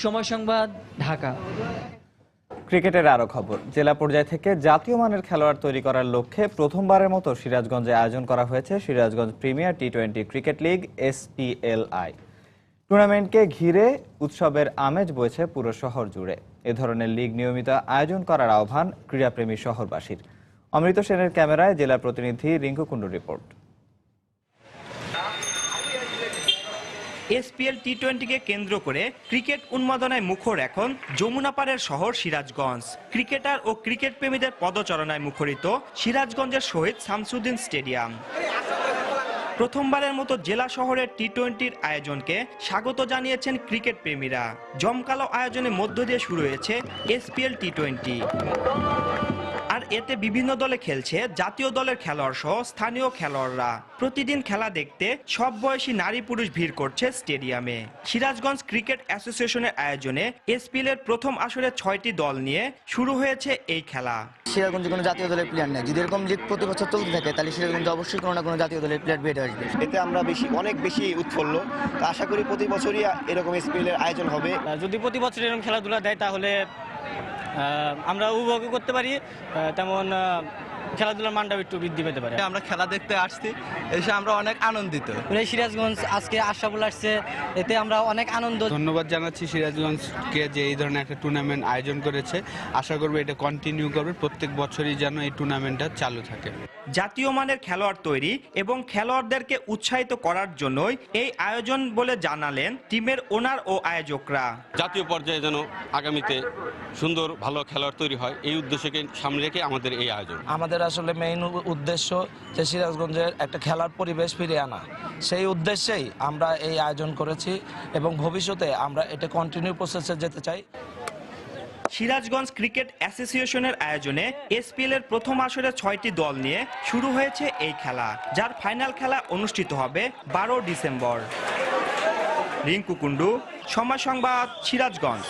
সময় সংবাদ, ঢাকা। ক্রিকেটের আরো খবর। জেলা পর্যায় থেকে জাতীয় মানের খেলোয়াড় তৈরি করার লক্ষ্যে প্রথমবারের মতো সিরাজগঞ্জে আয়োজন করা হয়েছে সিরাজগঞ্জ প্রিমিয়ার টি-20 ক্রিকেট লিগ SPLI। টুর্নামেন্টকে ঘিরে উৎসবের আমেজ বইছে পুরো শহর জুড়ে। এ ধরনের লিগ নিয়মিত আয়োজন করার আহ্বান ক্রীড়াপ্রেমী শহরবাসীর। অমৃত সেনের ক্যামেরায় জেলা প্রতিনিধি রিঙ্কু কুণ্ডুর রিপোর্ট। SPL টি-20কে কেন্দ্র করে ক্রিকেট উন্মাদনায় মুখর এখন যমুনাপাড়ের শহর সিরাজগঞ্জ। ক্রিকেটার ও ক্রিকেট প্রেমীদের পদচারণায় মুখরিত সিরাজগঞ্জের শহীদ শামসুদ্দিন স্টেডিয়াম। প্রথমবারের মতো জেলা শহরের টি-20র আয়োজনকে স্বাগত জানিয়েছেন ক্রিকেট প্রেমীরা। জমকালো আয়োজনের মধ্য দিয়ে শুরু হয়েছে SPL টি-20। আর এতে বিভিন্ন দলে খেলছে জাতীয় দলের খেলোয়াড় সহ স্থানীয় খেলোয়াড়রা। প্রতিদিন খেলা দেখতে সব বয়সী নারী পুরুষ ভিড় করছে স্টেডিয়ামে। সিরাজগঞ্জ ক্রিকেট অ্যাসোসিয়েশনের আয়োজনে SPL এর প্রথম আসরে 6টি দল নিয়ে শুরু হয়েছে এই খেলা। সিরাজগঞ্জে কোনো জাতীয় দলের প্লেয়ার নেই। যদি এরকম লিগ প্রতি বছর চলতে থাকে তাহলে সিরাজগঞ্জে অবশ্যই কোনো না কোনো জাতীয় দলের প্লেয়ার বেড়ে আসবে। এতে আমরা অনেক বেশি উৎফুল্ল। আশা করি প্রতি বছরই এরকম SPL এর আয়োজন হবে। যদি প্রতি বছর এরকম খেলাধুলা দেয় তাহলে আমরা উপভোগ করতে পারি, তেমন খেলাধুলার মানটা একটু বৃদ্ধি পেতে পারে। আমরা খেলা দেখতে আসছি, এসে আমরা অনেক আনন্দিত। সিরাজগঞ্জ আজকে আশরাফুল আসছে, এতে আমরা অনেক আনন্দ। ধন্যবাদ জানাচ্ছি সিরাজগঞ্জকে যে এই ধরনের একটা টুর্নামেন্ট আয়োজন করেছে। আশা করবো এটা কন্টিনিউ করবে, প্রত্যেক বছরই যেন এই টুর্নামেন্টটা চালু থাকে। জাতীয় মানের খেলোয়াড় তৈরি এবং খেলোয়াড়দেরকে উৎসাহিত করার জন্যই এই আয়োজন বলে জানালেন টিমের ওনার ও আয়োজকরা। জাতীয় পর্যায়ে যেন আগামীতে সুন্দর ভালো খেলোয়াড় তৈরি হয়, এই উদ্দেশ্যকে সামনে রেখে আমাদের এই আয়োজন। আমাদের আসলে মেইন উদ্দেশ্য যে সিরাজগঞ্জের একটা খেলার পরিবেশ ফিরিয়ে আনা। সেই উদ্দেশ্যেই আমরা এই আয়োজন করেছি এবং ভবিষ্যতে আমরা এটা কন্টিনিউ প্রসেসে যেতে চাই। সিরাজগঞ্জ ক্রিকেট অ্যাসোসিয়েশনের আয়োজনে SPL এর প্রথম আসরে 6টি দল নিয়ে শুরু হয়েছে এই খেলা, যার ফাইনাল খেলা অনুষ্ঠিত হবে 12 ডিসেম্বর। রিঙ্কু কুণ্ডু, সময় সংবাদ, সিরাজগঞ্জ।